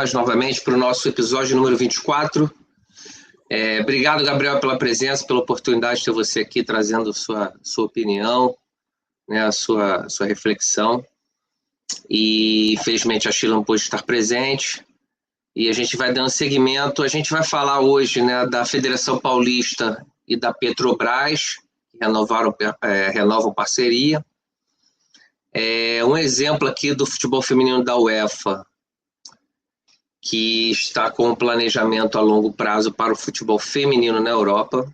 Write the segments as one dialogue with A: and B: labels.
A: nós novamente para o nosso episódio número 24. Obrigado, Gabriel, pela presença, pela oportunidade de ter você aqui trazendo sua opinião, né, a sua reflexão. E, infelizmente, a Sheila não pôde estar presente. E a gente vai dando seguimento. A gente vai falar hoje, né, da Federação Paulista e da Petrobras, que renovam parceria. Um exemplo aqui do futebol feminino da UEFA, que está com um planejamento a longo prazo para o futebol feminino na Europa,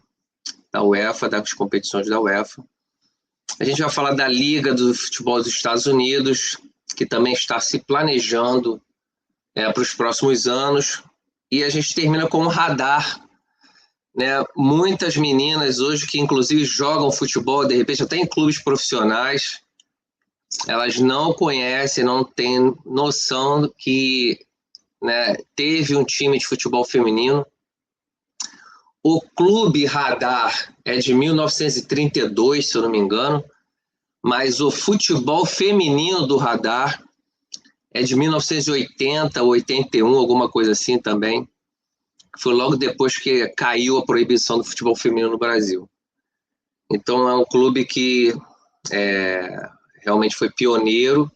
A: da UEFA, das competições da UEFA. A gente vai falar da Liga do Futebol dos Estados Unidos, que também está se planejando para os próximos anos. E a gente termina com um radar, né? Muitas meninas hoje que inclusive jogam futebol, de repente até em clubes profissionais, elas não conhecem, não têm noção que, né, teve um time de futebol feminino. O Clube Radar é de 1932, se eu não me engano, mas o futebol feminino do Radar é de 1980, 81, alguma coisa assim também. Foi logo depois que caiu a proibição do futebol feminino no Brasil. Então é um clube que realmente foi pioneiro,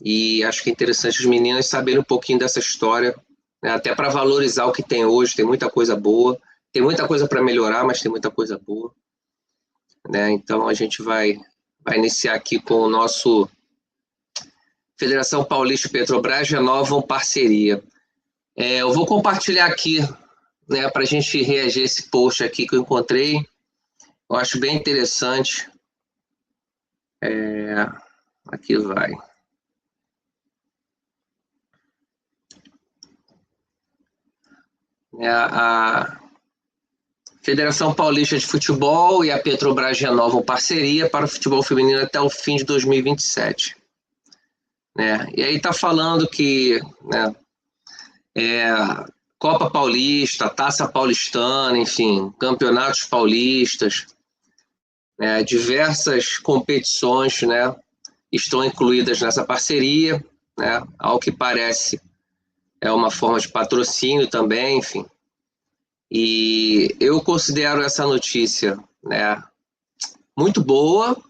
A: e acho que é interessante as meninas saberem um pouquinho dessa história, né, até para valorizar o que tem hoje. Tem muita coisa boa, tem muita coisa para melhorar, mas tem muita coisa boa, né? Então a gente vai iniciar aqui com o nosso Federação Paulista e Petrobras renovam parceria. Eu vou compartilhar aqui, né, para a gente reagir a esse post aqui que eu encontrei. Eu acho bem interessante. Aqui vai. A Federação Paulista de Futebol e a Petrobras renovam parceria para o futebol feminino até o fim de 2027. Né? E aí está falando que, né, Copa Paulista, Taça Paulistana, enfim, campeonatos paulistas, né, diversas competições, né, estão incluídas nessa parceria, né, ao que parece é uma forma de patrocínio também, enfim. E eu considero essa notícia, né, muito boa,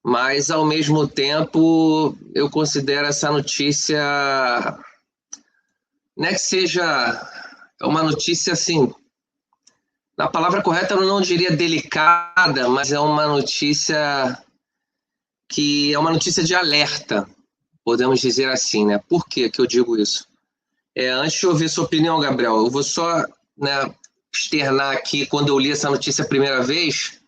A: mas ao mesmo tempo eu considero essa notícia, não é que seja uma notícia assim, na palavra correta eu não diria delicada, mas é uma notícia que é uma notícia de alerta, podemos dizer assim, né? Por que eu digo isso? Antes de ouvir sua opinião, Gabriel, eu vou só, né, externar aqui. Quando eu li essa notícia a primeira vez,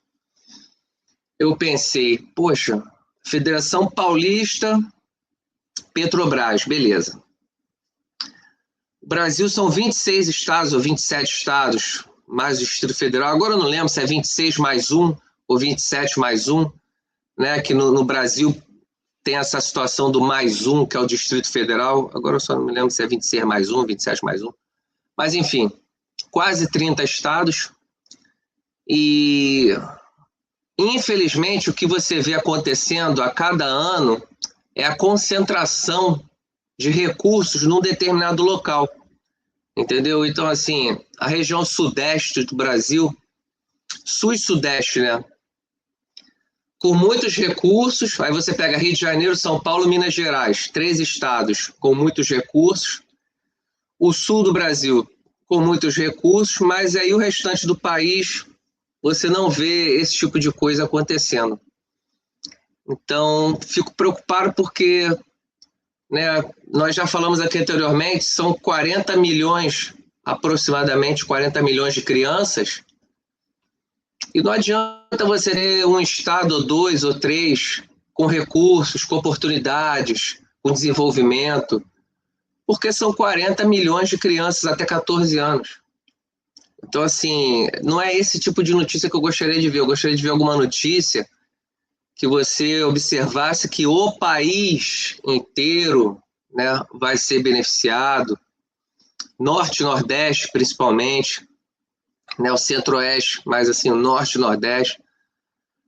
A: eu pensei, poxa, Federação Paulista, Petrobras, beleza. O Brasil são 26 estados ou 27 estados, mais o Distrito Federal. Agora eu não lembro se é 26 mais um ou 27 mais um, né? Que no Brasil tem essa situação do mais um, que é o Distrito Federal. Agora eu só não me lembro se é 26 mais um, 27 mais um. Mas, enfim, quase 30 estados. E, infelizmente, o que você vê acontecendo a cada ano é a concentração de recursos num determinado local. Entendeu? Então, assim, a região sudeste do Brasil, sul e sudeste, né? Com muitos recursos, aí você pega Rio de Janeiro, São Paulo, Minas Gerais, 3 estados com muitos recursos. O sul do Brasil com muitos recursos, mas aí o restante do país você não vê esse tipo de coisa acontecendo. Então, fico preocupado porque, né, nós já falamos aqui anteriormente, são 40 milhões, aproximadamente 40 milhões de crianças, e não adianta você ter um estado, ou 2 ou 3, com recursos, com oportunidades, com desenvolvimento, porque são 40 milhões de crianças até 14 anos. Então, assim, não é esse tipo de notícia que eu gostaria de ver. Eu gostaria de ver alguma notícia que você observasse que o país inteiro, né, vai ser beneficiado, Norte e Nordeste principalmente, né, o Centro-Oeste, mas assim, o Norte e Nordeste.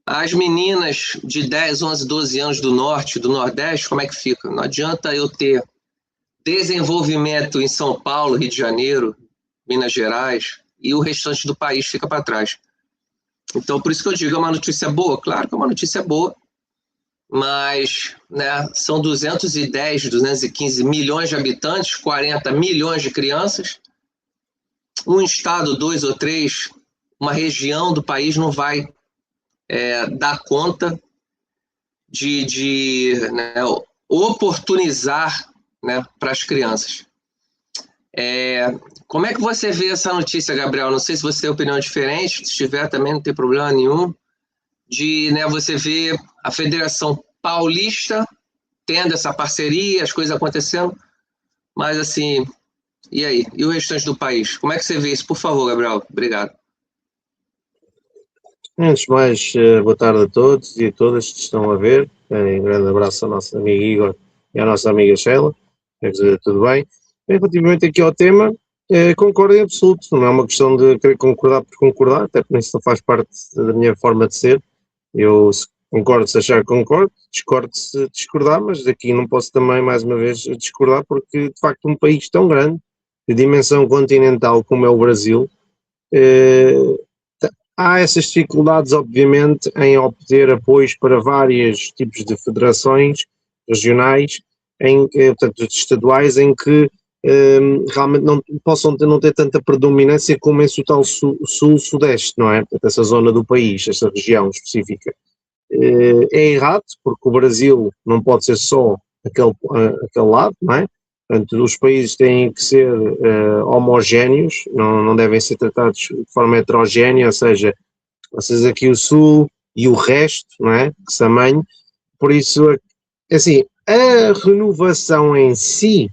A: As meninas de 10, 11, 12 anos do Norte e do Nordeste, como é que fica? Não adianta eu ter desenvolvimento em São Paulo, Rio de Janeiro, Minas Gerais, e o restante do país fica para trás. Então, por isso que eu digo, é uma notícia boa? Claro que é uma notícia boa, mas né, são 210, 215 milhões de habitantes, 40 milhões de crianças, um estado, 2 ou 3, uma região do país não vai dar conta de né, oportunizar, né, para as crianças. Como é que você vê essa notícia, Gabriel? Não sei se você tem opinião diferente, se tiver também não tem problema nenhum, né, você vê a Federação Paulista tendo essa parceria, as coisas acontecendo, mas assim, e aí? E o restante do país? Como é que você vê isso? Por favor, Gabriel. Obrigado.
B: Antes de mais, boa tarde a todos e a todas que estão a ver. Um grande abraço ao nosso amigo Igor e à nossa amiga Sheila. Tudo bem? Relativamente aqui ao tema, concordo em absoluto. Não é uma questão de querer concordar por concordar, até porque isso não faz parte da minha forma de ser. Eu se concordo se achar que concordo, discordo se discordar, mas daqui não posso também, mais uma vez, discordar, porque de facto um país tão grande, de dimensão continental como é o Brasil, há essas dificuldades, obviamente, em obter apoios para vários tipos de federações regionais, portanto, estaduais, em que realmente não possam não ter tanta predominância como esse o tal sul-sudeste, não é? Portanto, essa zona do país, essa região específica. É errado, porque o Brasil não pode ser só aquele lado, não é? Portanto, os países têm que ser homogéneos, não devem ser tratados de forma heterogénea, ou seja, vocês aqui o Sul e o resto, não é? Que se amanhe. Por isso, assim, a renovação em si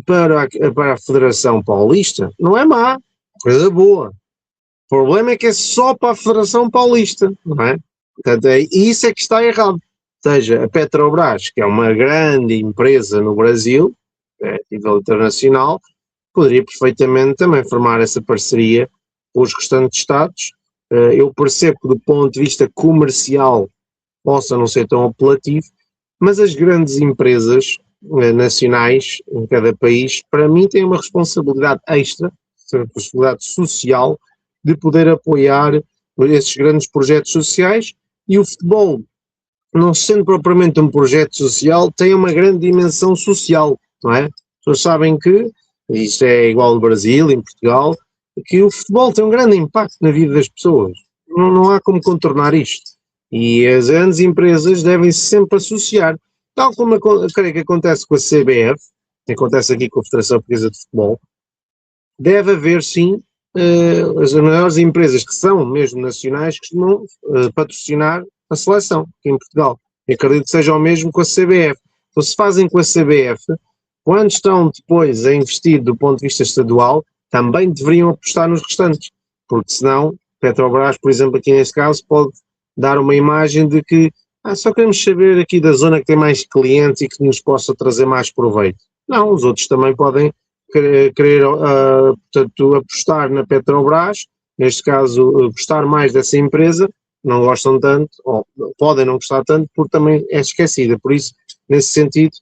B: para a Federação Paulista não é má, coisa boa. O problema é que é só para a Federação Paulista, não é? Portanto, isso é que está errado. Ou seja, a Petrobras, que é uma grande empresa no Brasil, a nível internacional, poderia perfeitamente também formar essa parceria com os restantes Estados. Eu percebo que do ponto de vista comercial possa não ser tão apelativo, mas as grandes empresas nacionais em cada país, para mim, têm uma responsabilidade extra, uma responsabilidade social, de poder apoiar esses grandes projetos sociais, e o futebol, não sendo propriamente um projeto social, tem uma grande dimensão social, não é? As pessoas sabem que, isto é igual no Brasil, em Portugal, que o futebol tem um grande impacto na vida das pessoas. Não há como contornar isto. E as grandes empresas devem se sempre associar, tal como eu creio que acontece com a CBF, que acontece aqui com a Federação Portuguesa de Futebol. Deve haver, sim, as maiores empresas que são mesmo nacionais que vão patrocinar a seleção aqui em Portugal. Eu acredito que seja o mesmo com a CBF. Então, se fazem com a CBF, quando estão depois a investir do ponto de vista estadual, também deveriam apostar nos restantes, porque senão Petrobras, por exemplo, aqui neste caso, pode dar uma imagem de que só queremos saber aqui da zona que tem mais clientes e que nos possa trazer mais proveito. Não, os outros também podem querer portanto, apostar na Petrobras, neste caso gostar mais dessa empresa, não gostam tanto, ou podem não gostar tanto, porque também é esquecida. Por isso, nesse sentido,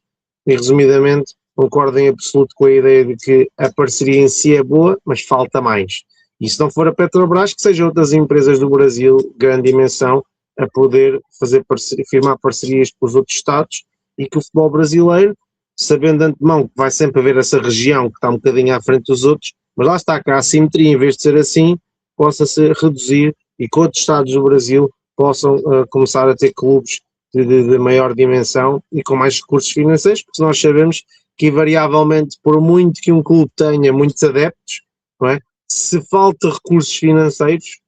B: e resumidamente, concordo em absoluto com a ideia de que a parceria em si é boa, mas falta mais. E se não for a Petrobras, que sejam outras empresas do Brasil, de grande dimensão, a poder fazer firmar parcerias com os outros Estados, e que o futebol brasileiro, sabendo de antemão que vai sempre haver essa região que está um bocadinho à frente dos outros, mas lá está, que a assimetria, em vez de ser assim, possa-se reduzir e que outros Estados do Brasil possam começar a ter clubes de maior dimensão e com mais recursos financeiros, porque nós sabemos que invariavelmente, por muito que um clube tenha muitos adeptos, não é? Se falta recursos financeiros,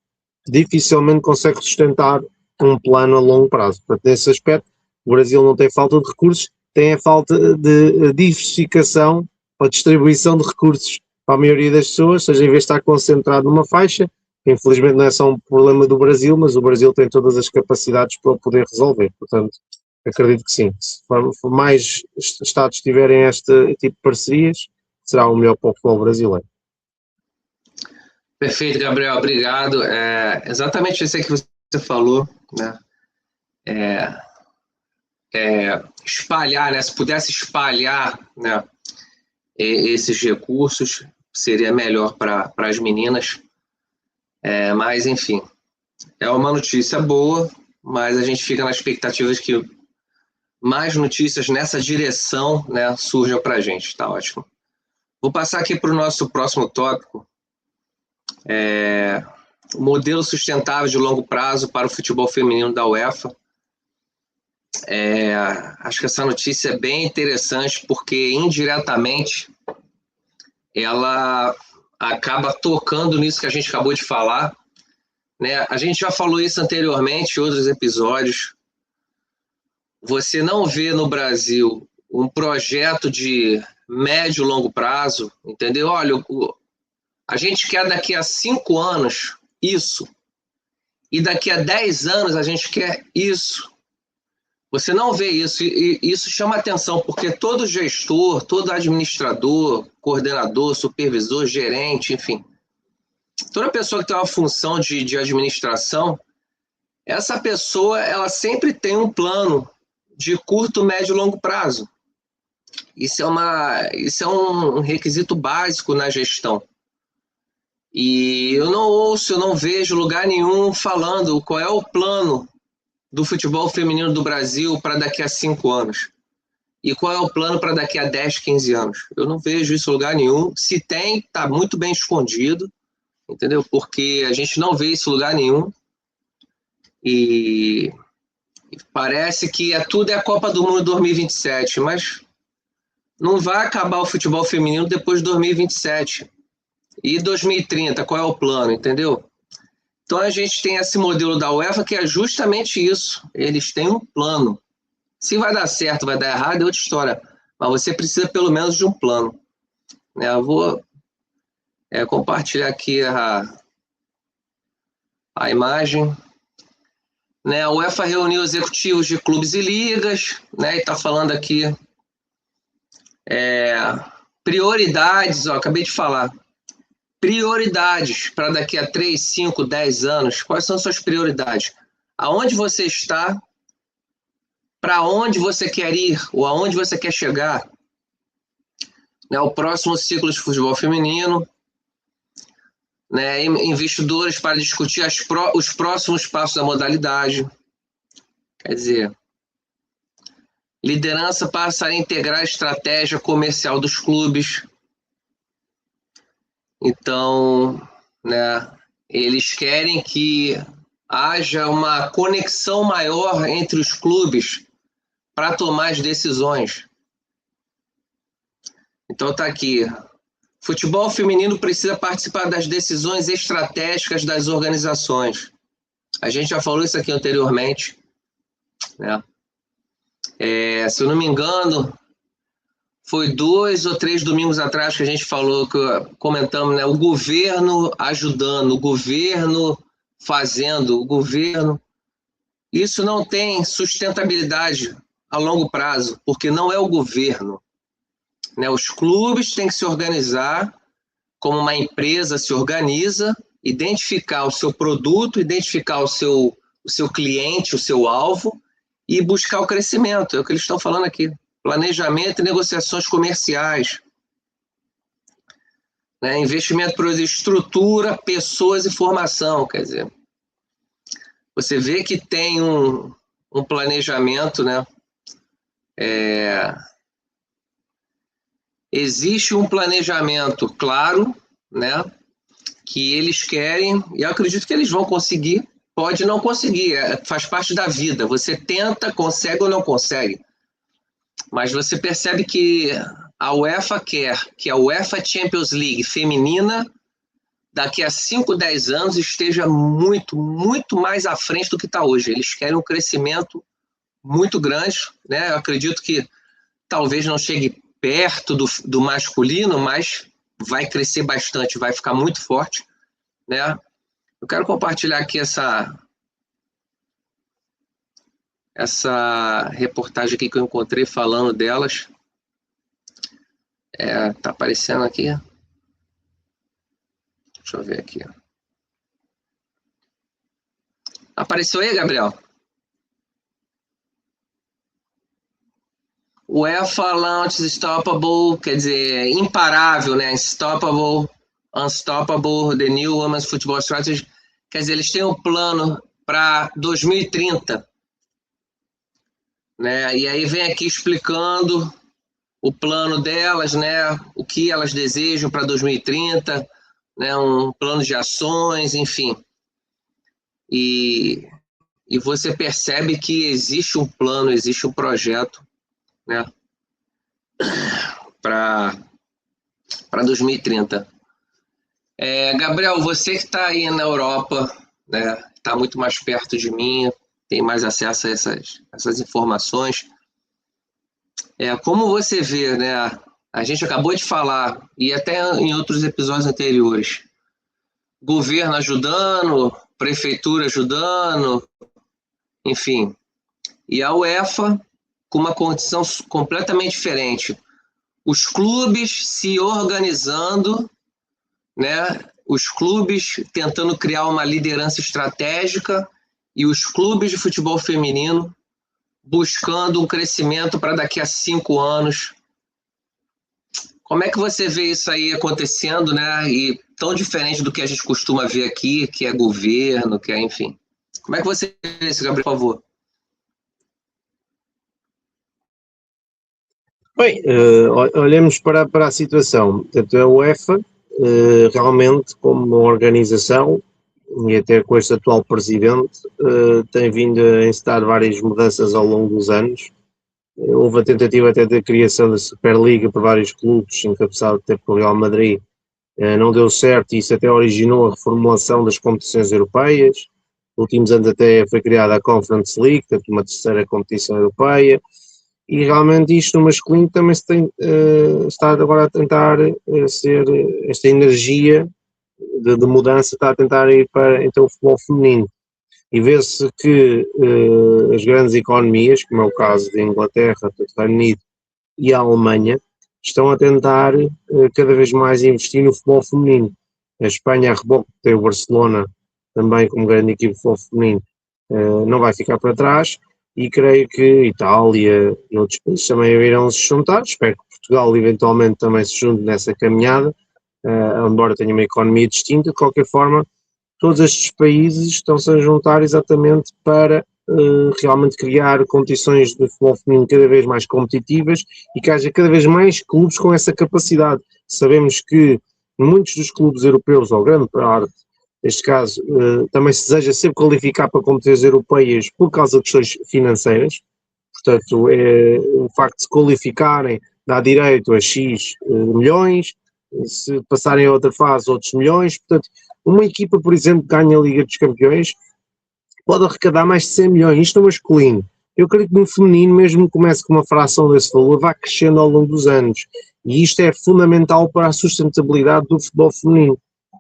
B: dificilmente consegue sustentar um plano a longo prazo. Portanto, nesse aspecto, o Brasil não tem falta de recursos, tem a falta de diversificação ou distribuição de recursos para a maioria das pessoas, ou seja, em vez de estar concentrado numa faixa, infelizmente não é só um problema do Brasil, mas o Brasil tem todas as capacidades para o poder resolver. Portanto, acredito que sim. Se mais Estados tiverem este tipo de parcerias, será o melhor para o futebol brasileiro.
A: Perfeito, Gabriel, obrigado. Exatamente isso aí que você falou, né? Espalhar, né? Se pudesse espalhar, né, esses recursos, seria melhor para as meninas. Mas, enfim, é uma notícia boa, mas a gente fica na expectativa de que mais notícias nessa direção, né, surjam para a gente. Tá ótimo. Vou passar aqui para o nosso próximo tópico. O modelo sustentável de longo prazo para o futebol feminino da UEFA. Acho que essa notícia é bem interessante, porque indiretamente ela acaba tocando nisso que a gente acabou de falar, né? A gente já falou isso anteriormente em outros episódios. Você não vê no Brasil um projeto de médio e longo prazo, entendeu? Olha, a gente quer daqui a 5 anos isso, e daqui a 10 anos a gente quer isso. Você não vê isso, e isso chama atenção, porque todo gestor, todo administrador, coordenador, supervisor, gerente, enfim, toda pessoa que tem uma função de administração, essa pessoa ela sempre tem um plano de curto, médio e longo prazo. Isso é um requisito básico na gestão. E eu não vejo lugar nenhum falando qual é o plano do futebol feminino do Brasil para daqui a 5 anos. E qual é o plano para daqui a 10, 15 anos? Eu não vejo isso em lugar nenhum. Se tem, está muito bem escondido, entendeu? Porque a gente não vê isso em lugar nenhum. E parece que tudo é a Copa do Mundo 2027, mas não vai acabar o futebol feminino depois de 2027. E 2030, qual é o plano, entendeu? Então a gente tem esse modelo da UEFA que é justamente isso. Eles têm um plano. Se vai dar certo, vai dar errado, é outra história. Mas você precisa pelo menos de um plano. Eu vou compartilhar aqui a imagem. A UEFA reuniu executivos de clubes e ligas, e está falando aqui prioridades, acabei de falar. Prioridades para daqui a 3, 5, 10 anos. Quais são suas prioridades? Aonde você está? Para onde você quer ir? Ou aonde você quer chegar? O próximo ciclo de futebol feminino. Investidores para discutir os próximos passos da modalidade. Quer dizer, liderança para integrar a estratégia comercial dos clubes. Então, eles querem que haja uma conexão maior entre os clubes para tomar as decisões. Então está aqui. Futebol feminino precisa participar das decisões estratégicas das organizações. A gente já falou isso aqui anteriormente. Se eu não me engano, foi 2 ou 3 domingos atrás que a gente falou, comentamos, o governo ajudando, o governo fazendo, o governo. Isso não tem sustentabilidade a longo prazo, porque não é o governo. Os clubes têm que se organizar como uma empresa se organiza, identificar o seu produto, identificar o seu cliente, o seu alvo e buscar o crescimento. É o que eles estão falando aqui. Planejamento e negociações comerciais. Investimento para estrutura, pessoas e formação. Quer dizer, você vê que tem um planejamento, existe um planejamento claro, que eles querem, e eu acredito que eles vão conseguir. Pode não conseguir, faz parte da vida. Você tenta, consegue ou não consegue. Mas você percebe que a UEFA quer que a UEFA Champions League feminina, daqui a 5, 10 anos, esteja muito, muito mais à frente do que está hoje. Eles querem um crescimento muito grande. Eu acredito que talvez não chegue perto do masculino, mas vai crescer bastante, vai ficar muito forte. Eu quero compartilhar aqui essa reportagem aqui que eu encontrei falando delas. Tá aparecendo aqui. Deixa eu ver aqui. Apareceu aí, Gabriel? UEFA Launches Unstoppable, quer dizer, imparável, né? Unstoppable, The New Women's Football Strategy. Quer dizer, eles têm um plano para 2030, né? E aí vem aqui explicando o plano delas, né? O que elas desejam para 2030, né? Um plano de ações, enfim. E você percebe que existe um plano, existe um projeto, né? Para 2030. Gabriel, você que está aí na Europa, né? Está muito mais perto de mim, tem mais acesso a essas informações. Como você vê, né? A gente acabou de falar, e até em outros episódios anteriores, governo ajudando, prefeitura ajudando, enfim. E a UEFA com uma condição completamente diferente. Os clubes se organizando, né? Os clubes tentando criar uma liderança estratégica e os clubes de futebol feminino buscando um crescimento para daqui a 5 anos. Como é que você vê isso aí acontecendo, né? E tão diferente do que a gente costuma ver aqui, que é governo, que é, enfim. Como é que você vê isso, Gabriel, por favor?
B: Bem, olhemos para a situação. Portanto, a UEFA, realmente, como uma organização, e até com este atual presidente, tem vindo a encetar várias mudanças ao longo dos anos. Houve a tentativa até da criação da Superliga por vários clubes, encabeçado até pelo Real Madrid, não deu certo e isso até originou a reformulação das competições europeias. Nos últimos anos até foi criada a Conference League, portanto uma terceira competição europeia, e realmente isto no masculino também se tem, está agora a tentar ser esta energia de mudança, está a tentar ir para então o futebol feminino. E vê-se que as grandes economias, como é o caso da Inglaterra, do Reino Unido e a Alemanha, estão a tentar cada vez mais investir no futebol feminino. A Espanha, a reboque, tem o Barcelona também como grande equipe de futebol feminino, não vai ficar para trás, e creio que Itália e outros países também irão se juntar. Espero que Portugal eventualmente também se junte nessa caminhada, embora tenha uma economia distinta. De qualquer forma, todos estes países estão-se a juntar exatamente para realmente criar condições de futebol feminino cada vez mais competitivas e que haja cada vez mais clubes com essa capacidade. Sabemos que muitos dos clubes europeus, ou grande parte, neste caso, também se deseja sempre qualificar para competições europeias por causa de questões financeiras. Portanto, o facto de se qualificarem dá direito a X milhões, se passarem a outra fase, outros milhões. Portanto, uma equipa, por exemplo, que ganha a Liga dos Campeões, pode arrecadar mais de 100 milhões, isto no masculino. Eu acredito que no feminino, mesmo que comece com uma fração desse valor, vai crescendo ao longo dos anos. E isto é fundamental para a sustentabilidade do futebol feminino.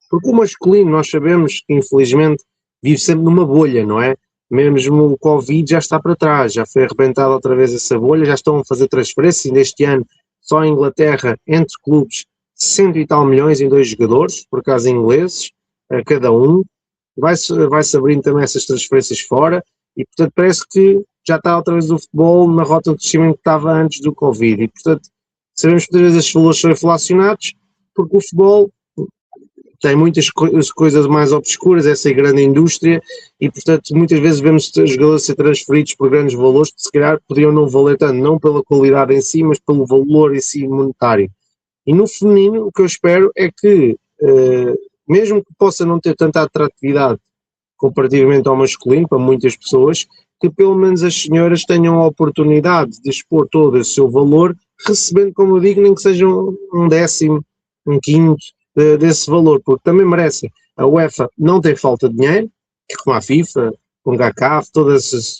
B: Porque o masculino, nós sabemos que, infelizmente, vive sempre numa bolha, não é? Mesmo o Covid já está para trás, já foi arrebentada outra vez essa bolha, já estão a fazer transferências, e neste ano, só a Inglaterra, entre clubes, 100 e tal milhões em 2 jogadores, por acaso ingleses, a cada um. Vai-se abrindo também essas transferências fora, e portanto parece que já está outra vez o futebol na rota de crescimento que estava antes do Covid, e portanto sabemos que muitas vezes estes valores são inflacionados, porque o futebol tem muitas coisas mais obscuras, essa grande indústria, e portanto muitas vezes vemos jogadores ser transferidos por grandes valores que se calhar poderiam não valer tanto, não pela qualidade em si, mas pelo valor em si monetário. E no feminino o que eu espero é que, mesmo que possa não ter tanta atratividade comparativamente ao masculino, para muitas pessoas, que pelo menos as senhoras tenham a oportunidade de expor todo esse seu valor, recebendo, como eu digo, nem que seja um décimo, um quinto desse valor, porque também merecem. A UEFA não tem falta de dinheiro, como a FIFA, como a CAF, todas essas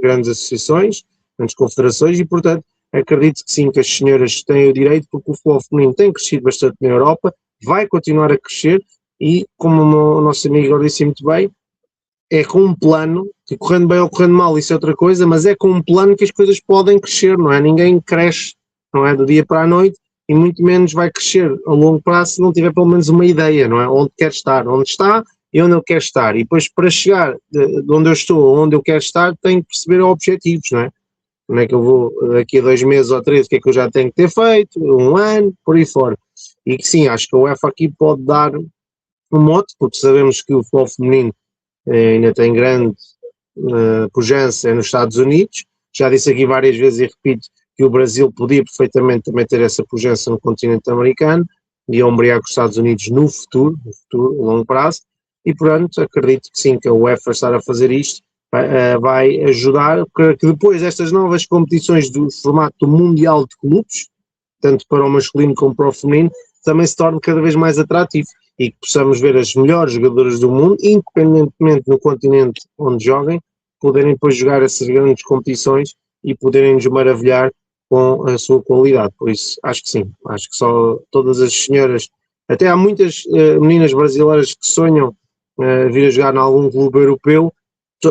B: grandes associações, grandes confederações, e portanto acredito que sim, que as senhoras têm o direito, porque o futebol feminino tem crescido bastante na Europa, vai continuar a crescer, e como o nosso amigo agora disse muito bem, é com um plano, que correndo bem ou correndo mal isso é outra coisa, mas é com um plano que as coisas podem crescer, não é? Ninguém cresce, não é, do dia para a noite, e muito menos vai crescer a longo prazo se não tiver pelo menos uma ideia, não é? Onde quer estar, onde está e onde eu quero estar. E depois para chegar de onde eu estou, onde eu quero estar, tenho que perceber objetivos, não é? Não é que eu vou daqui a 2 meses ou 3, o que é que eu já tenho que ter feito, 1 ano, por aí fora. E que sim, acho que a UEFA aqui pode dar um mote, porque sabemos que o futebol feminino ainda tem grande pujança nos Estados Unidos. Já disse aqui várias vezes e repito que o Brasil podia perfeitamente também ter essa pujança no continente americano e ombrear com os Estados Unidos no futuro, a longo prazo, e portanto acredito que sim, que a UEFA estar a fazer isto vai ajudar que depois estas novas competições do formato do Mundial de Clubes, tanto para o masculino como para o feminino, também se torne cada vez mais atrativo e que possamos ver as melhores jogadoras do mundo, independentemente no continente onde joguem, poderem depois jogar essas grandes competições e poderem nos maravilhar com a sua qualidade. Por isso, acho que sim, acho que só todas as senhoras, até há muitas meninas brasileiras que sonham vir a jogar em algum clube europeu.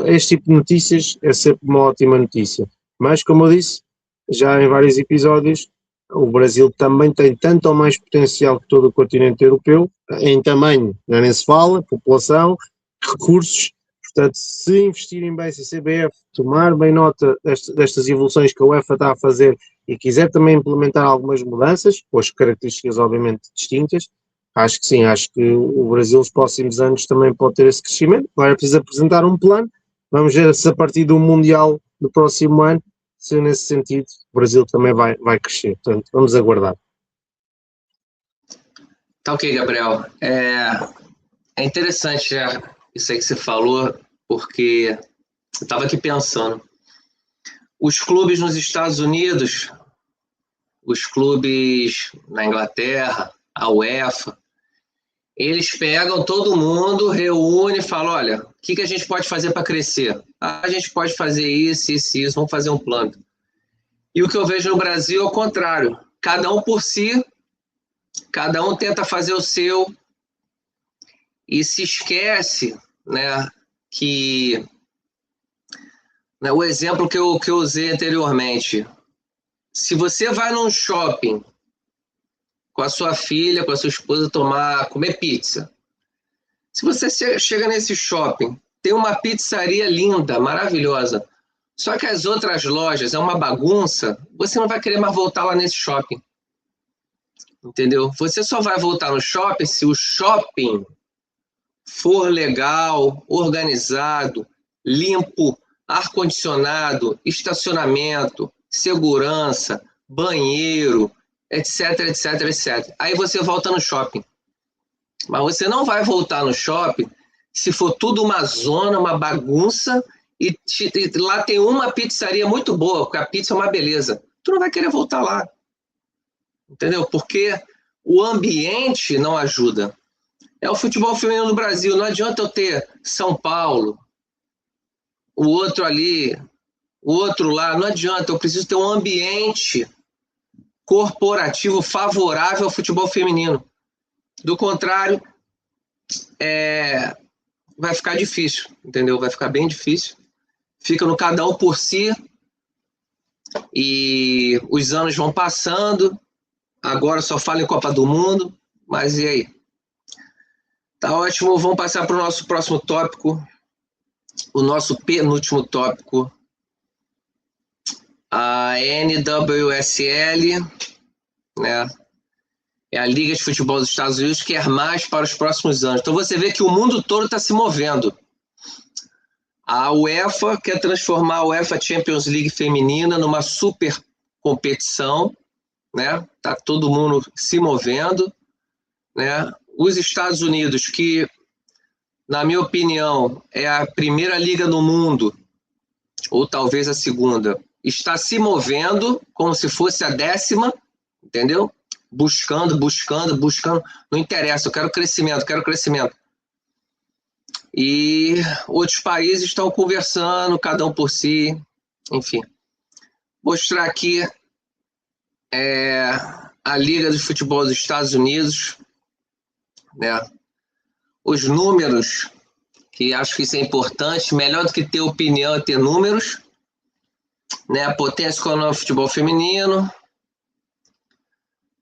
B: Este tipo de notícias é sempre uma ótima notícia. Mas, como eu disse, já em vários episódios, o Brasil também tem tanto ou mais potencial que todo o continente europeu, em tamanho, já nem se fala, população, recursos. Portanto, se investirem bem, se a CBF tomar bem nota destas evoluções que a UEFA está a fazer e quiser também implementar algumas mudanças, com as características obviamente distintas, acho que sim, acho que o Brasil nos próximos anos também pode ter esse crescimento. Agora é preciso apresentar um plano, vamos ver se a partir do Mundial do próximo ano, se nesse sentido o Brasil também vai crescer. Portanto, vamos aguardar.
A: Tá ok, Gabriel. É interessante isso aí que você falou, porque eu estava aqui pensando. Os clubes nos Estados Unidos, os clubes na Inglaterra, a UEFA, eles pegam todo mundo, reúnem e falam, olha, o que a gente pode fazer para crescer? A gente pode fazer isso, vamos fazer um plano. E o que eu vejo no Brasil é o contrário. Cada um por si, cada um tenta fazer o seu e se esquece, né, que o exemplo que eu usei anteriormente, se você vai num shopping com a sua filha, com a sua esposa comer pizza, se você chega nesse shopping, tem uma pizzaria linda, maravilhosa, só que as outras lojas é uma bagunça, você não vai querer mais voltar lá nesse shopping. Entendeu? Você só vai voltar no shopping se o shopping for legal, organizado, limpo, ar-condicionado, estacionamento, segurança, banheiro, etc, etc, etc. Aí você volta no shopping. Mas você não vai voltar no shopping se for tudo uma zona, uma bagunça, e lá tem uma pizzaria muito boa, porque a pizza é uma beleza. Tu não vai querer voltar lá. Entendeu? Porque o ambiente não ajuda. É o futebol feminino no Brasil. Não adianta eu ter São Paulo, o outro ali, o outro lá. Não adianta. Eu preciso ter um ambiente corporativo favorável ao futebol feminino. Do contrário, vai ficar difícil, entendeu? Vai ficar bem difícil. Fica no cada um por si e os anos vão passando. Agora só fala em Copa do Mundo, mas e aí? Tá ótimo, vamos passar para o nosso próximo tópico, o nosso penúltimo tópico, a NWSL, né? É a Liga de Futebol dos Estados Unidos, quer mais para os próximos anos. Então você vê que o mundo todo está se movendo. A UEFA quer transformar a UEFA Champions League feminina numa super competição, né? Tá todo mundo se movendo, né? Os Estados Unidos, que, na minha opinião, é a primeira liga no mundo, ou talvez a segunda, está se movendo como se fosse a 10ª, entendeu? Buscando, não interessa, eu quero crescimento. E outros países estão conversando, cada um por si, enfim. Mostrar aqui a Liga de Futebol dos Estados Unidos, né? Os números, que acho que isso é importante, melhor do que ter opinião é ter números, né? A potência econômica do futebol feminino,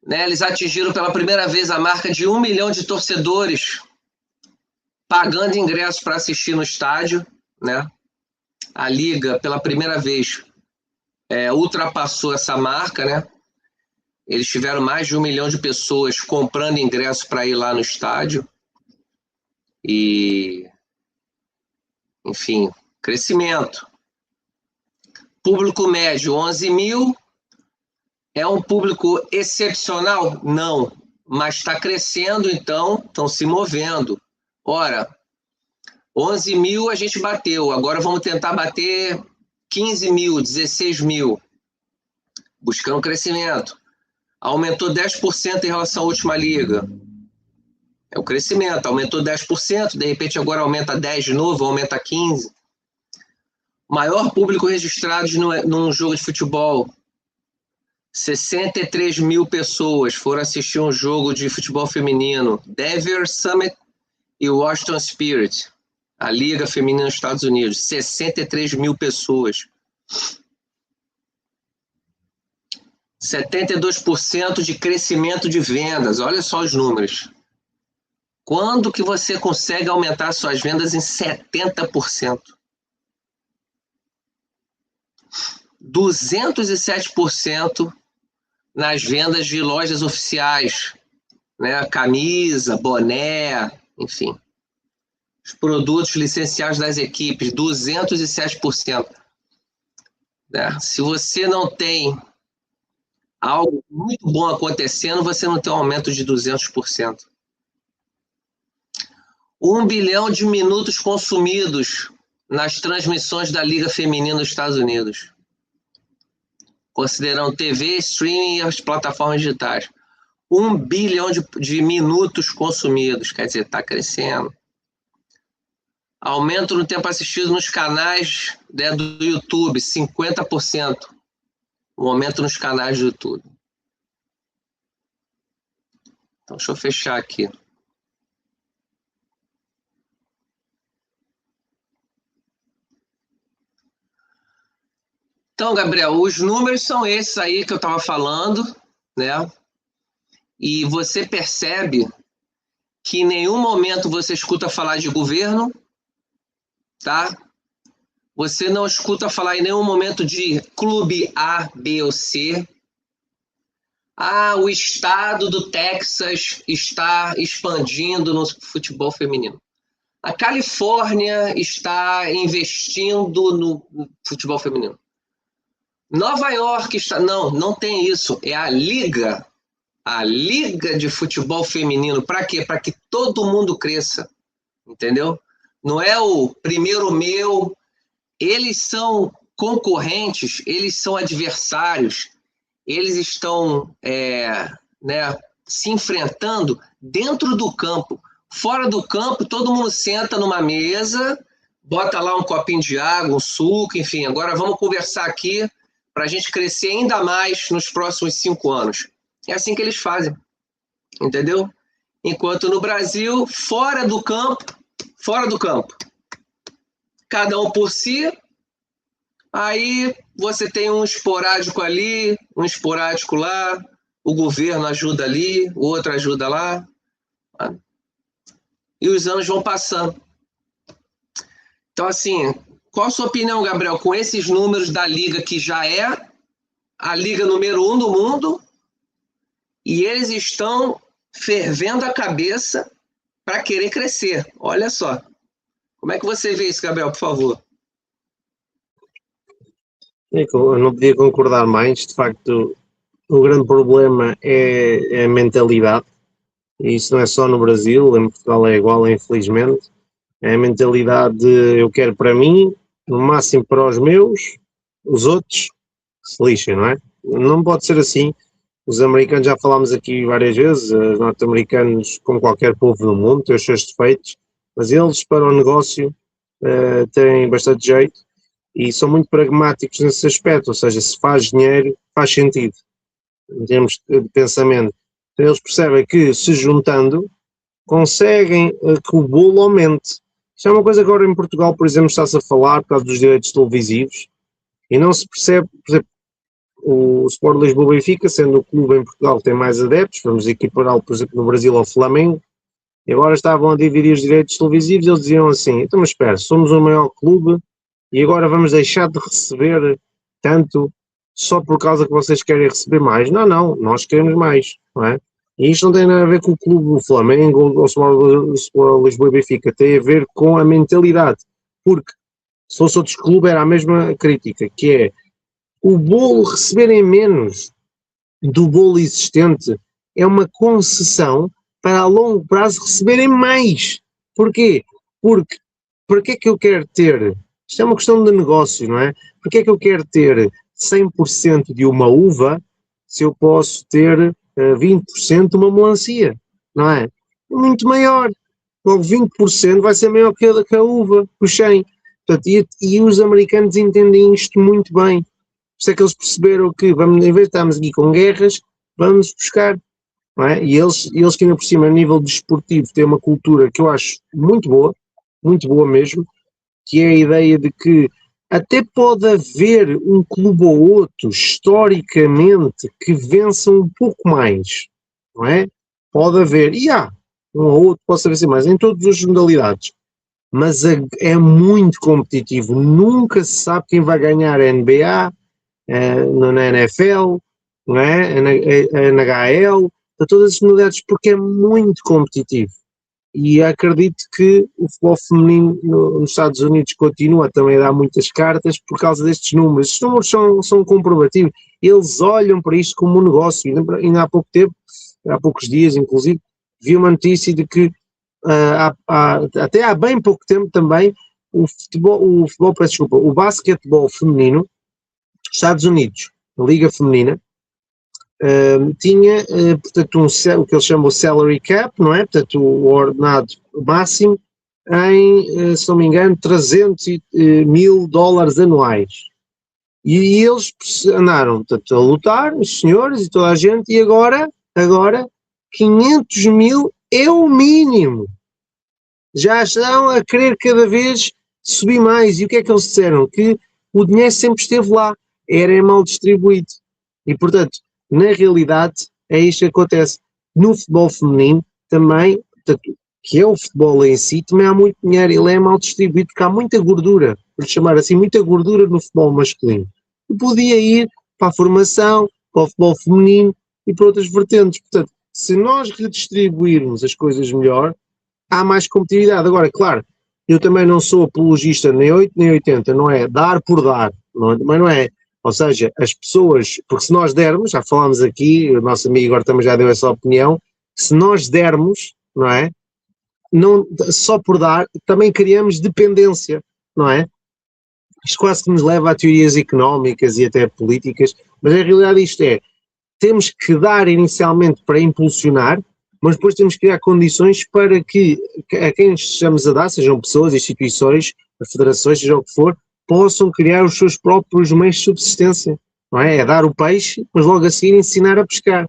A: né? Eles atingiram pela primeira vez a marca de 1 milhão de torcedores pagando ingressos para assistir no estádio, né? A Liga, pela primeira vez, ultrapassou essa marca, né? Eles tiveram mais de 1 milhão de pessoas comprando ingresso para ir lá no estádio. E, enfim, crescimento. Público médio, 11 mil. É um público excepcional? Não. Mas está crescendo, então estão se movendo. Ora, 11 mil a gente bateu. Agora vamos tentar bater 15 mil, 16 mil. Buscando crescimento. Aumentou 10% em relação à última liga. É o crescimento. Aumentou 10%, de repente agora aumenta 10% de novo, aumenta 15%. Maior público registrado num jogo de futebol. 63 mil pessoas foram assistir um jogo de futebol feminino. Devers Summit e Washington Spirit. A Liga Feminina dos Estados Unidos. 63 mil pessoas. 72% de crescimento de vendas. Olha só os números. Quando que você consegue aumentar suas vendas em 70%? 207% nas vendas de lojas oficiais, né? Camisa, boné, enfim. Os produtos licenciados das equipes, 207%. Né? Se você não tem algo muito bom acontecendo, você não tem um aumento de 200%. 1 bilhão de minutos consumidos nas transmissões da Liga Feminina dos Estados Unidos. Considerando TV, streaming e as plataformas digitais. 1 bilhão de minutos consumidos, quer dizer, está crescendo. Aumento no tempo assistido nos canais, né, do YouTube, 50%. Um aumento nos canais do YouTube. Então, deixa eu fechar aqui. Então, Gabriel, os números são esses aí que eu estava falando, né? E você percebe que em nenhum momento você escuta falar de governo, tá? Você não escuta falar em nenhum momento de clube A, B ou C. Ah, o estado do Texas está expandindo no futebol feminino. A Califórnia está investindo no futebol feminino. Nova York está... Não tem isso. É a Liga de Futebol Feminino. Para quê? Para que todo mundo cresça. Entendeu? Não é o primeiro meu. Eles são concorrentes, eles são adversários, eles estão se enfrentando dentro do campo. Fora do campo, todo mundo senta numa mesa, bota lá um copinho de água, um suco, enfim. Agora vamos conversar aqui para a gente crescer ainda mais nos próximos 5 anos. É assim que eles fazem, entendeu? Enquanto no Brasil, fora do campo, cada um por si, aí você tem um esporádico ali, um esporádico lá, o governo ajuda ali, o outro ajuda lá, e os anos vão passando. Então, assim, qual a sua opinião, Gabriel, com esses números da Liga, que já é a Liga número 1 do mundo, e eles estão fervendo a cabeça para querer crescer? Olha só. Como é que você vê isso, Gabriel, por favor?
B: Eu não podia concordar mais. De facto, o grande problema é a mentalidade. E isso não é só no Brasil, em Portugal é igual, infelizmente. É a mentalidade de eu quero para mim, no máximo para os meus, os outros se lixem, não é? Não pode ser assim. Os americanos, já falámos aqui várias vezes, os norte-americanos, como qualquer povo no mundo, têm os seus defeitos, mas eles, para o negócio, têm bastante jeito e são muito pragmáticos nesse aspecto, ou seja, se faz dinheiro, faz sentido, em termos de pensamento. Então, eles percebem que, se juntando, conseguem que o bolo aumente. Isso é uma coisa que agora em Portugal, por exemplo, está-se a falar por causa dos direitos televisivos e não se percebe, por exemplo, o Sport Lisboa Benfica, sendo o clube em Portugal que tem mais adeptos, vamos equipará-lo, por exemplo, no Brasil ao Flamengo, e agora estavam a dividir os direitos televisivos e eles diziam assim, então mas espera, somos o maior clube e agora vamos deixar de receber tanto só por causa que vocês querem receber mais. Não, nós queremos mais, não é? E isto não tem nada a ver com o clube do Flamengo ou o Lisboa e Benfica, tem a ver com a mentalidade, porque se fosse outros clubes era a mesma crítica, que é o bolo receberem menos do bolo existente é uma concessão para a longo prazo receberem mais. Porquê? Porque para que é que eu quero ter, isto é uma questão de negócio, não é? Para que é que eu quero ter 100% de uma uva se eu posso ter 20% de uma melancia, não é? Muito maior. Logo 20% vai ser maior que a uva, o 100. Portanto, e os americanos entendem isto muito bem. Por isso é que eles perceberam que, vamos, em vez de estarmos aqui com guerras, vamos buscar, não é? E eles que ainda por cima, a nível desportivo, têm uma cultura que eu acho muito boa mesmo, que é a ideia de que até pode haver um clube ou outro, historicamente, que vença um pouco mais, não é? Pode haver, e há, um ou outro possa vencer mais, em todas as modalidades, mas é muito competitivo, nunca se sabe quem vai ganhar a NBA, na NFL, não é? Na NHL, a todas as modalidades, porque é muito competitivo. E acredito que o futebol feminino nos Estados Unidos continua também a dar muitas cartas por causa destes números. Estes números são comprobativos. Eles olham para isto como um negócio. Ainda há pouco tempo, há poucos dias inclusive, vi uma notícia de que até há bem pouco tempo também o basquetebol feminino dos Estados Unidos, a Liga Feminina, tinha, portanto, o que eles chamam de salary cap, não é? Portanto, o ordenado máximo em, se não me engano, 300 mil dólares anuais. E eles andaram, portanto, a lutar, os senhores e toda a gente, e agora 500 mil é o mínimo. Já estão a querer cada vez subir mais. E o que é que eles disseram? Que o dinheiro sempre esteve lá, era mal distribuído. E, portanto, na realidade, é isto que acontece. No futebol feminino, também, portanto, que é o futebol em si, também há muito dinheiro, ele é mal distribuído, porque há muita gordura, por chamar assim, muita gordura no futebol masculino. E podia ir para a formação, para o futebol feminino e para outras vertentes. Portanto, se nós redistribuirmos as coisas melhor, há mais competitividade. Agora, claro, eu também não sou apologista nem 8 nem 80, não é dar por dar, mas não é. Ou seja, as pessoas, porque se nós dermos, já falámos aqui, o nosso amigo agora também já deu essa opinião, se nós dermos, não é? Não, só por dar, também criamos dependência, não é? Isto quase que nos leva a teorias económicas e até políticas, mas a realidade isto é, temos que dar inicialmente para impulsionar, mas depois temos que criar condições para que a quem estejamos a dar, sejam pessoas, instituições, federações, seja o que for, possam criar os seus próprios meios de subsistência, não é? É dar o peixe, mas logo a seguir ensinar a pescar,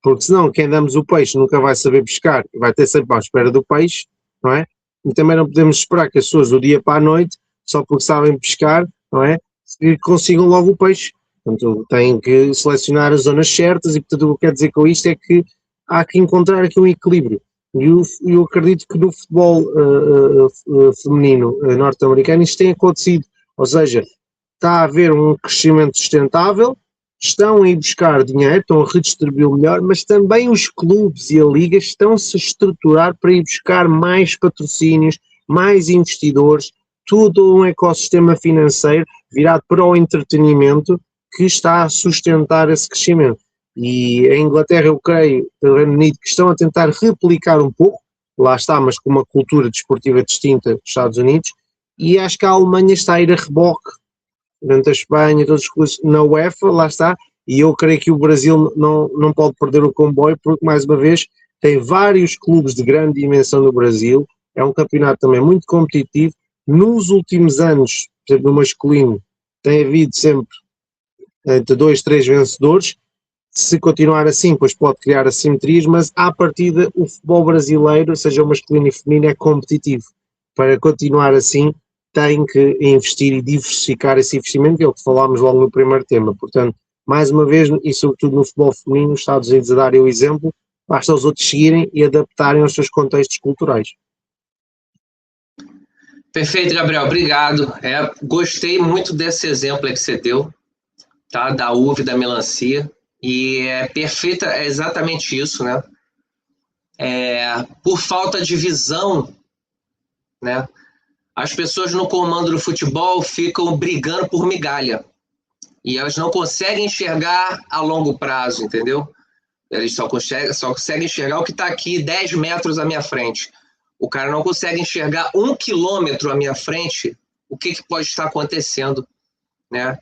B: porque senão quem damos o peixe nunca vai saber pescar, vai ter sempre à espera do peixe, não é? E também não podemos esperar que as pessoas do dia para a noite, só porque sabem pescar, não é? Que consigam logo o peixe. Portanto, têm que selecionar as zonas certas e, portanto, o que quer dizer com isto é que há que encontrar aqui um equilíbrio. E eu acredito que no futebol feminino norte-americano isto tem acontecido. Ou seja, está a haver um crescimento sustentável, estão a ir buscar dinheiro, estão a redistribuir melhor, mas também os clubes e a liga estão-se a estruturar para ir buscar mais patrocínios, mais investidores, todo um ecossistema financeiro virado para o entretenimento que está a sustentar esse crescimento. E a Inglaterra, eu creio, o Reino Unido, que estão a tentar replicar um pouco, lá está, mas com uma cultura desportiva distinta dos Estados Unidos, e acho que a Alemanha está a ir a reboque, durante a Espanha, todas as coisas, na UEFA, lá está, e eu creio que o Brasil não pode perder o comboio, porque, mais uma vez, tem vários clubes de grande dimensão no Brasil, é um campeonato também muito competitivo. Nos últimos anos, por exemplo, no masculino, tem havido sempre entre 2, 3 vencedores. Se continuar assim, pois pode criar assimetrias, mas à partida o futebol brasileiro, seja o masculino e feminino, é competitivo. Para continuar assim, tem que investir e diversificar esse investimento, que é o que falámos logo no primeiro tema. Portanto, mais uma vez, e sobretudo no futebol feminino, os Estados Unidos a darem o exemplo, basta os outros seguirem e adaptarem aos seus contextos culturais.
A: Perfeito, Gabriel, obrigado. Gostei muito desse exemplo que você deu, tá? Da uva e da melancia. E é perfeita, é exatamente isso, né? Por falta de visão, né? As pessoas no comando do futebol ficam brigando por migalha. E elas não conseguem enxergar a longo prazo, entendeu? Eles só conseguem enxergar o que está aqui 10 metros à minha frente. O cara não consegue enxergar 1 quilômetro à minha frente o que pode estar acontecendo, né?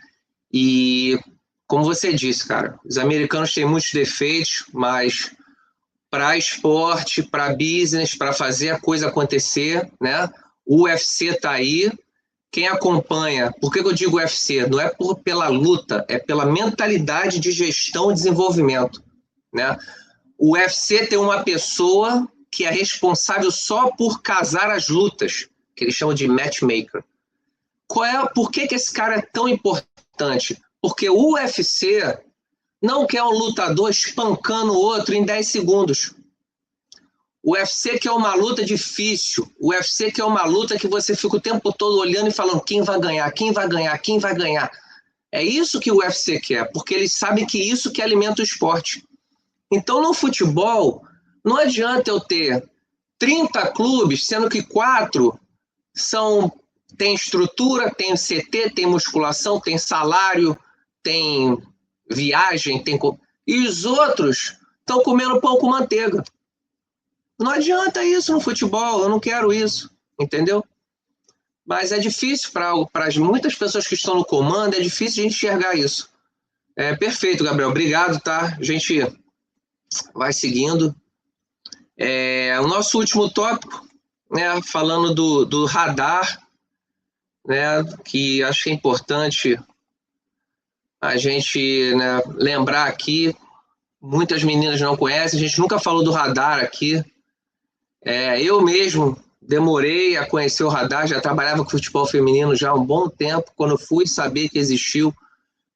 A: E, como você disse, cara, os americanos têm muitos defeitos, mas para esporte, para business, para fazer a coisa acontecer, né? O UFC está aí. Quem acompanha, por que eu digo UFC? Não é pela luta, é pela mentalidade de gestão e desenvolvimento, né? O UFC tem uma pessoa que é responsável só por casar as lutas, que eles chamam de matchmaker. Por que esse cara é tão importante? Porque o UFC não quer um lutador espancando o outro em 10 segundos. O UFC que é uma luta difícil, o UFC que é uma luta que você fica o tempo todo olhando e falando quem vai ganhar, quem vai ganhar, quem vai ganhar. É isso que o UFC quer, porque eles sabem que isso que alimenta o esporte. Então, no futebol, não adianta eu ter 30 clubes, sendo que 4 tem estrutura, tem CT, tem musculação, tem salário, tem viagem, e os outros estão comendo pão com manteiga. Não adianta isso no futebol, eu não quero isso, entendeu? Mas é difícil para muitas pessoas que estão no comando, é difícil de enxergar isso. Perfeito, Gabriel, obrigado, tá? A gente vai seguindo. O nosso último tópico, né, falando do radar, né, que acho que é importante a gente, né, lembrar aqui, muitas meninas não conhecem, a gente nunca falou do radar aqui. Eu mesmo demorei a conhecer o radar, já trabalhava com futebol feminino já há um bom tempo, quando fui saber que existiu,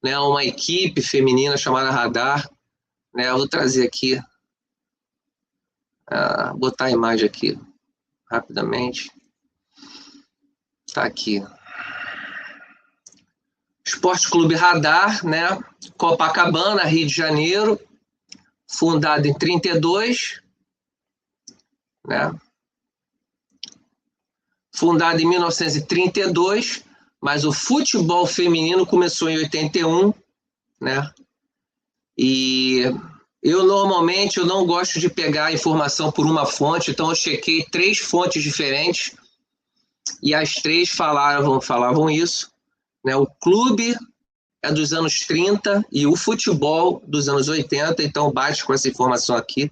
A: né, uma equipe feminina chamada Radar. Né, eu vou trazer aqui, botar a imagem aqui rapidamente. Está aqui. Esporte Clube Radar, né, Copacabana, Rio de Janeiro, fundado em 32, né? Fundado em 1932, mas o futebol feminino começou em 81, né? E eu normalmente não gosto de pegar a informação por uma fonte, então eu chequei 3 fontes diferentes e as 3 falavam isso, né? O clube é dos anos 30 e o futebol dos anos 80, então bate com essa informação aqui.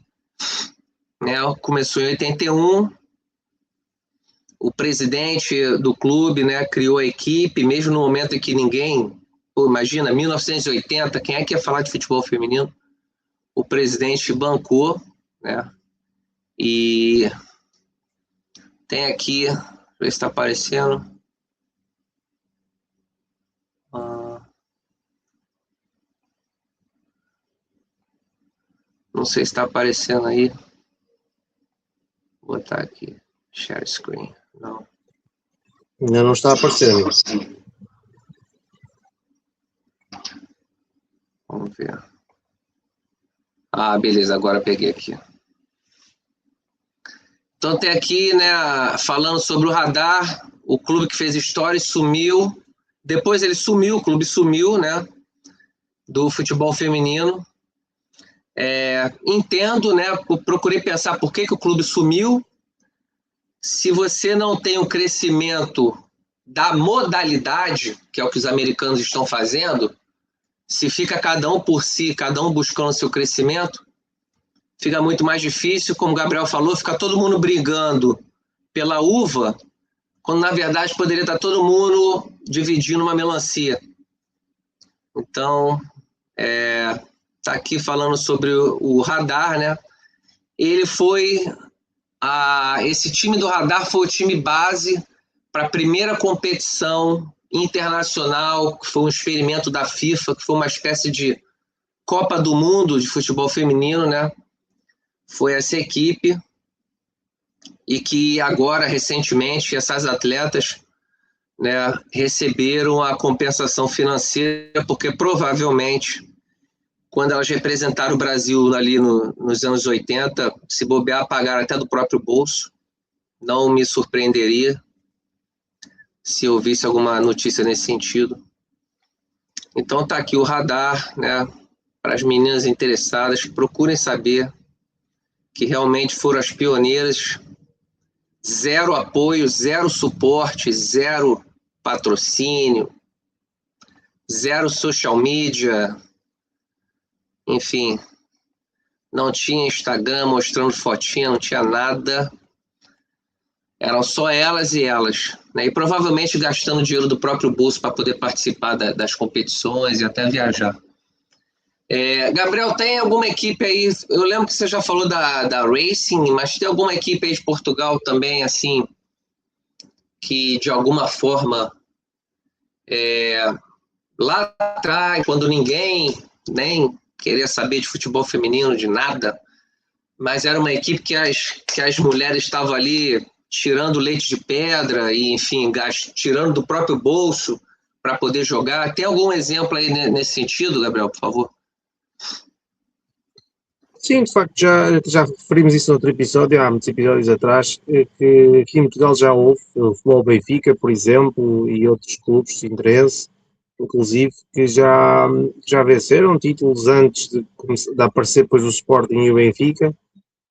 A: Né? Começou em 81, o presidente do clube, né, criou a equipe, mesmo no momento em que ninguém... imagina, 1980, quem é que ia falar de futebol feminino? O presidente bancou, né? E tem aqui, deixa eu ver se está aparecendo. Não sei se está aparecendo aí. Vou botar aqui, share screen. Não.
B: Ainda não está a aparecer, amigo.
A: Vamos ver. Beleza, agora peguei aqui. Então tem aqui, né, falando sobre o Radar, o clube que fez história e sumiu. Depois ele sumiu, o clube sumiu, né, do futebol feminino. Entendo, né, procurei pensar por que o clube sumiu. Se você não tem o crescimento da modalidade, que é o que os americanos estão fazendo, se fica cada um por si, cada um buscando o seu crescimento, fica muito mais difícil, como o Gabriel falou, fica todo mundo brigando pela uva, quando na verdade poderia estar todo mundo dividindo uma melancia. Então, está aqui falando sobre o Radar, né? Ele foi... esse time do Radar foi o time base para a primeira competição internacional, que foi um experimento da FIFA, que foi uma espécie de Copa do Mundo de futebol feminino, né? Foi essa equipe, e que agora, recentemente, essas atletas, né, receberam a compensação financeira, porque provavelmente, quando elas representaram o Brasil ali nos anos 80, se bobear, pagaram até do próprio bolso. Não me surpreenderia se eu visse alguma notícia nesse sentido. Então tá aqui o radar, né, para as meninas interessadas, que procurem saber, que realmente foram as pioneiras. Zero apoio, zero suporte, zero patrocínio, zero social media, enfim, não tinha Instagram mostrando fotinha, não tinha nada, eram só elas e elas, né? E provavelmente gastando dinheiro do próprio bolso para poder participar das competições e até viajar. Gabriel, tem alguma equipe aí, eu lembro que você já falou da Racing, mas tem alguma equipe aí de Portugal também, assim, que de alguma forma, lá atrás, quando ninguém nem queria saber de futebol feminino, de nada, mas era uma equipe que as mulheres estavam ali tirando leite de pedra e, enfim, tirando do próprio bolso para poder jogar. Tem algum exemplo aí nesse sentido, Gabriel, por favor?
B: Sim, de facto, já referimos isso noutro episódio, há muitos episódios atrás, que aqui em Portugal já houve o Futebol Benfica, por exemplo, e outros clubes de interesse, inclusive, que já venceram títulos antes de aparecer depois o Sporting e o Benfica,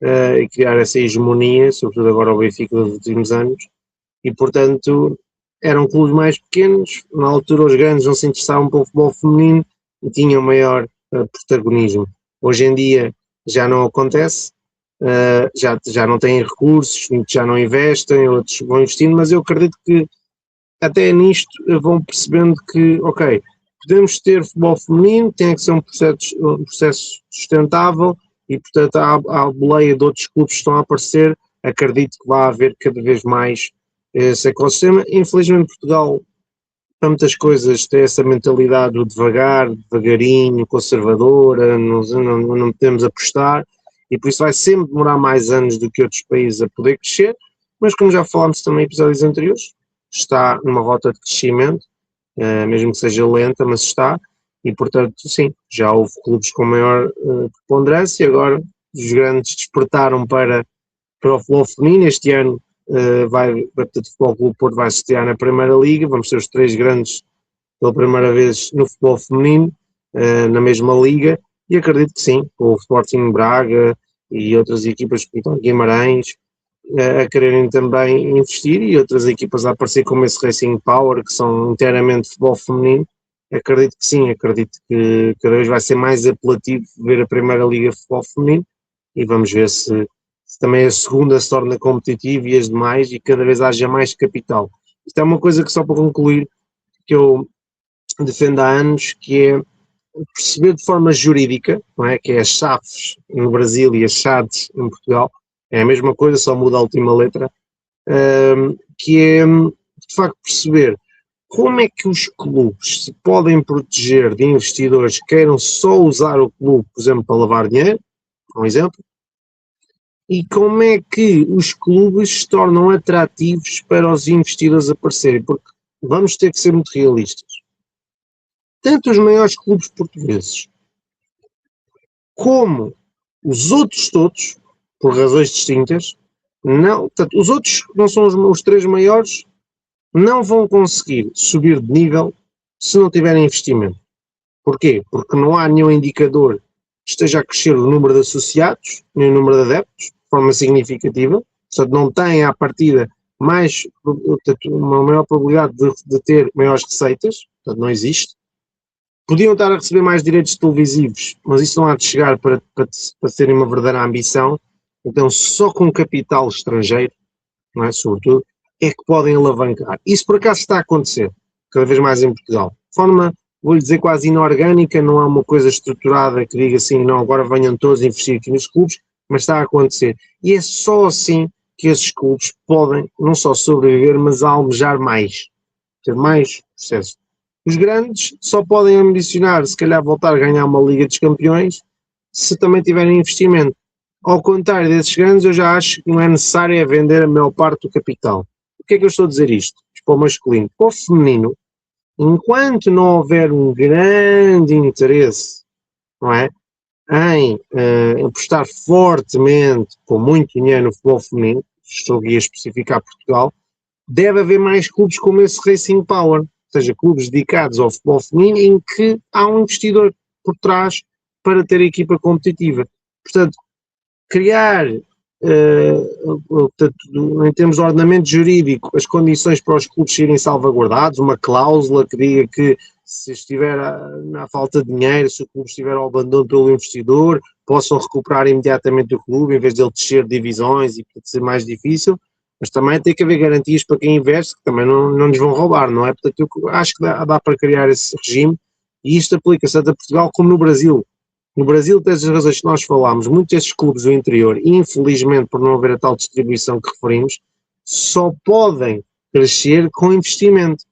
B: e criar essa hegemonia, sobretudo agora o Benfica dos últimos anos, e portanto eram clubes mais pequenos, na altura os grandes não se interessavam pelo futebol feminino e tinham maior protagonismo. Hoje em dia já não acontece, já não têm recursos, já não investem, outros vão investindo, mas eu acredito que até nisto vão percebendo que, ok, podemos ter futebol feminino, tem que ser um processo sustentável e, portanto, a boleia de outros clubes que estão a aparecer, acredito que vai haver cada vez mais esse ecossistema. Infelizmente, Portugal, para muitas coisas, tem essa mentalidade do devagar, devagarinho, conservadora, não podemos apostar, e por isso vai sempre demorar mais anos do que outros países a poder crescer, mas como já falámos também em episódios anteriores, está numa rota de crescimento, mesmo que seja lenta, mas está, e portanto, sim, já houve clubes com maior preponderância, agora os grandes despertaram para o futebol feminino. Este ano o Futebol Clube Porto vai estrear na Primeira Liga, vamos ter os três grandes pela primeira vez no futebol feminino, na mesma liga, e acredito que sim, o Sporting Braga e outras equipas, então Guimarães, a quererem também investir, e outras equipas a aparecer como esse Racing Power, que são inteiramente futebol feminino. Acredito que sim, acredito que cada vez vai ser mais apelativo ver a Primeira Liga de Futebol Feminino, e vamos ver se também a segunda se torna competitiva e as demais, e cada vez haja mais capital. Isto é uma coisa que, só para concluir, que eu defendo há anos, que é perceber de forma jurídica, não é? Que é as SAFs no Brasil e as SADs em Portugal, é a mesma coisa, só muda a última letra, que é de facto perceber como é que os clubes se podem proteger de investidores que queiram só usar o clube, por exemplo, para lavar dinheiro, um exemplo, e como é que os clubes se tornam atrativos para os investidores aparecerem, porque vamos ter que ser muito realistas. Tanto os maiores clubes portugueses como os outros todos, por razões distintas, não, portanto, os outros não são os três maiores, não vão conseguir subir de nível se não tiverem investimento. Porquê? Porque não há nenhum indicador que esteja a crescer o número de associados, nem o número de adeptos, de forma significativa, portanto não têm à partida uma maior probabilidade de ter maiores receitas, portanto não existe. Podiam estar a receber mais direitos televisivos, mas isso não há de chegar para terem uma verdadeira ambição. Então só com capital estrangeiro, não é, sobretudo, é que podem alavancar. Isso por acaso está a acontecer, cada vez mais em Portugal. De forma, vou-lhe dizer, quase inorgânica, não há uma coisa estruturada que diga assim, não, agora venham todos a investir aqui nos clubes, mas está a acontecer. E é só assim que esses clubes podem não só sobreviver, mas almejar mais, ter mais sucesso. Os grandes só podem ambicionar, se calhar, voltar a ganhar uma Liga dos Campeões, se também tiverem investimento. Ao contrário desses grandes, eu já acho que não é necessário vender a maior parte do capital. O que é que eu estou a dizer isto? Os para o masculino. Para o feminino, enquanto não houver um grande interesse, não é, em apostar fortemente, com muito dinheiro no futebol feminino, estou aqui a especificar Portugal, deve haver mais clubes como esse Racing Power, ou seja, clubes dedicados ao futebol feminino em que há um investidor por trás para ter a equipa competitiva. Portanto, criar, em termos de ordenamento jurídico, as condições para os clubes serem salvaguardados, uma cláusula que diga que se estiver na falta de dinheiro, se o clube estiver ao abandono pelo investidor, possam recuperar imediatamente o clube, em vez de ele descer divisões e ser mais difícil, mas também tem que haver garantias para quem investe, que também não nos vão roubar, não é? Portanto, eu acho que dá para criar esse regime, e isto aplica-se tanto a Portugal como no Brasil. No Brasil, das razões que nós falámos, muitos destes clubes do interior, infelizmente por não haver a tal distribuição que referimos, só podem crescer com investimento.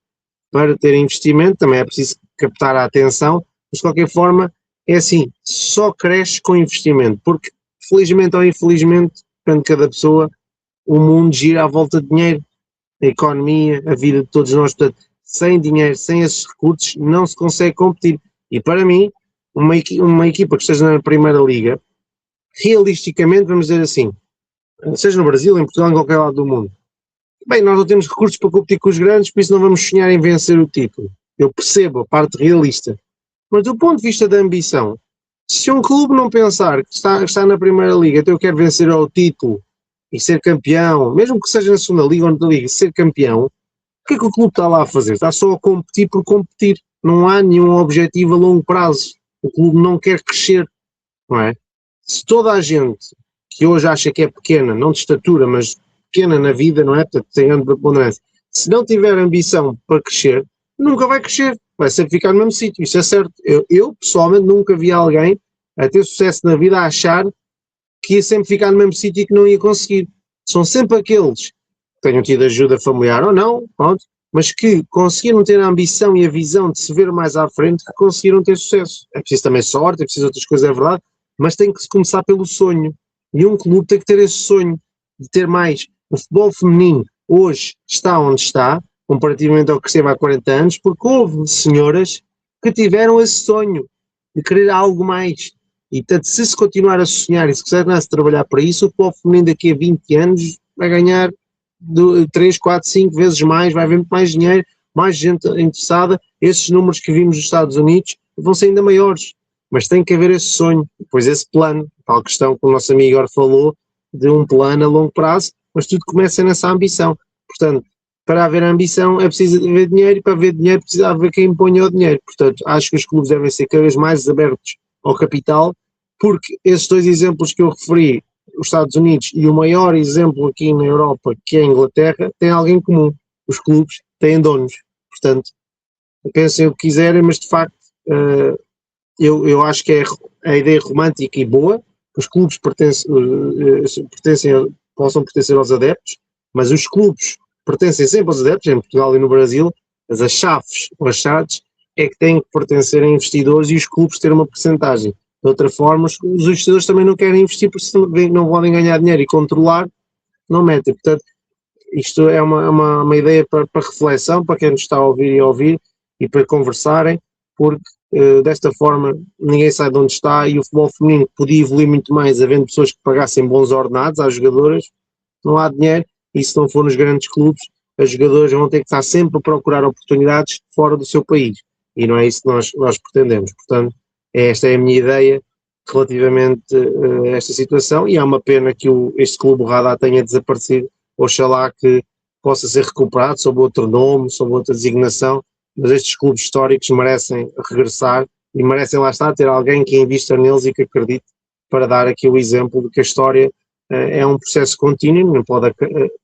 B: Para ter investimento também é preciso captar a atenção, mas de qualquer forma é assim, só cresce com investimento, porque felizmente ou infelizmente, depende de cada pessoa, o mundo gira à volta de dinheiro, a economia, a vida de todos nós, portanto, sem dinheiro, sem esses recursos, não se consegue competir. E para mim, uma equipa que esteja na Primeira Liga, realisticamente, vamos dizer assim, seja no Brasil, em Portugal, em qualquer lado do mundo, bem, nós não temos recursos para competir com os grandes, por isso não vamos sonhar em vencer o título. Eu percebo a parte realista. Mas do ponto de vista da ambição, se um clube não pensar que está na Primeira Liga, então eu quero vencer ao título e ser campeão, mesmo que seja na Segunda Liga ou na Liga, ser campeão, o que é que o clube está lá a fazer? Está só a competir por competir. Não há nenhum objetivo a longo prazo. O clube não quer crescer, não é? Se toda a gente que hoje acha que é pequena, não de estatura, mas pequena na vida, não é? Portanto, tem grande preponderância. Se não tiver ambição para crescer, nunca vai crescer. Vai sempre ficar no mesmo sítio. Isso é certo. Eu, pessoalmente, nunca vi alguém a ter sucesso na vida a achar que ia sempre ficar no mesmo sítio e que não ia conseguir. São sempre aqueles que tenham tido ajuda familiar ou não, pronto, mas que conseguiram ter a ambição e a visão de se ver mais à frente, que conseguiram ter sucesso. É preciso também sorte, é preciso outras coisas, é verdade, mas tem que se começar pelo sonho. E um clube tem que ter esse sonho de ter mais. O futebol feminino hoje está onde está, comparativamente ao que esteve há 40 anos, porque houve senhoras que tiveram esse sonho de querer algo mais. E portanto, se continuar a sonhar e se quiser trabalhar para isso, o futebol feminino daqui a 20 anos vai ganhar 3, 4, 5 vezes mais, vai haver muito mais dinheiro, mais gente interessada. Esses números que vimos nos Estados Unidos vão ser ainda maiores, mas tem que haver esse sonho, depois esse plano, tal questão que o nosso amigo Igor falou, de um plano a longo prazo, mas tudo começa nessa ambição. Portanto, para haver ambição é preciso haver dinheiro, e para haver dinheiro precisa haver quem ponha o dinheiro. Portanto, acho que os clubes devem ser cada vez mais abertos ao capital, porque esses dois exemplos que eu referi, os Estados Unidos e o maior exemplo aqui na Europa, que é a Inglaterra, têm algo em comum. Os clubes têm donos. Portanto, pensem o que quiserem, mas de facto eu acho que é a ideia romântica e boa, que os clubes possam pertencer aos adeptos, mas os clubes pertencem sempre aos adeptos, em Portugal e no Brasil, mas as chaves ou as chaves é que têm que pertencer a investidores e os clubes ter uma porcentagem. De outra forma, os investidores também não querem investir porque se não podem ganhar dinheiro e controlar, não metem. Portanto, isto é uma ideia para reflexão, para quem nos está a ouvir e para conversarem, porque desta forma ninguém sai de onde está e o futebol feminino podia evoluir muito mais havendo pessoas que pagassem bons ordenados às jogadoras, não há dinheiro e se não for nos grandes clubes, as jogadoras vão ter que estar sempre a procurar oportunidades fora do seu país e não é isso que nós pretendemos. Portanto, esta é a minha ideia relativamente a esta situação e é uma pena que este clube Radar tenha desaparecido. Oxalá que possa ser recuperado sob outro nome, sob outra designação, mas estes clubes históricos merecem regressar e merecem lá estar ter alguém que invista neles e que acredite para dar aqui o exemplo de que a história é um processo contínuo, não pode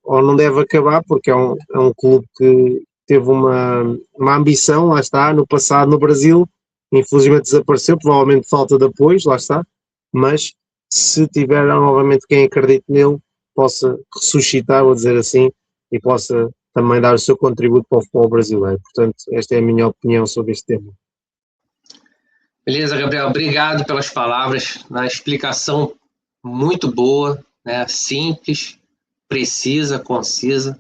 B: ou não deve acabar porque é um clube que teve uma ambição, lá está, no passado no Brasil, infelizmente desapareceu, provavelmente falta de apoios, lá está, mas se tiver novamente quem acredite nele, possa ressuscitar, vou dizer assim, e possa também dar o seu contributo para o futebol brasileiro. Portanto, esta é a minha opinião sobre este tema.
A: Beleza, Gabriel, obrigado pelas palavras, na explicação muito boa, né? Simples, precisa, concisa.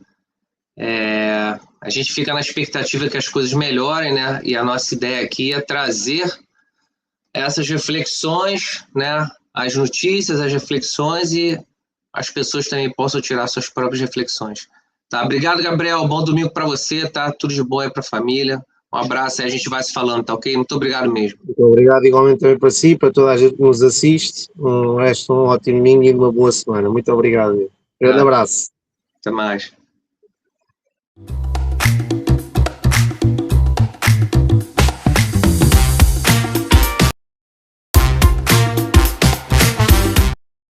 A: A gente fica na expectativa que as coisas melhorem, né? E a nossa ideia aqui é trazer essas reflexões, né? As notícias, as reflexões, e as pessoas também possam tirar suas próprias reflexões. Tá? Obrigado, Gabriel. Bom domingo para você, tá? Tudo de bom aí para a família. Um abraço aí, a gente vai se falando, tá ok? Muito obrigado mesmo.
B: Muito obrigado igualmente também para si, para toda a gente que nos assiste. Um resto de um ótimo domingo e uma boa semana. Muito obrigado. Grande abraço.
A: Até mais.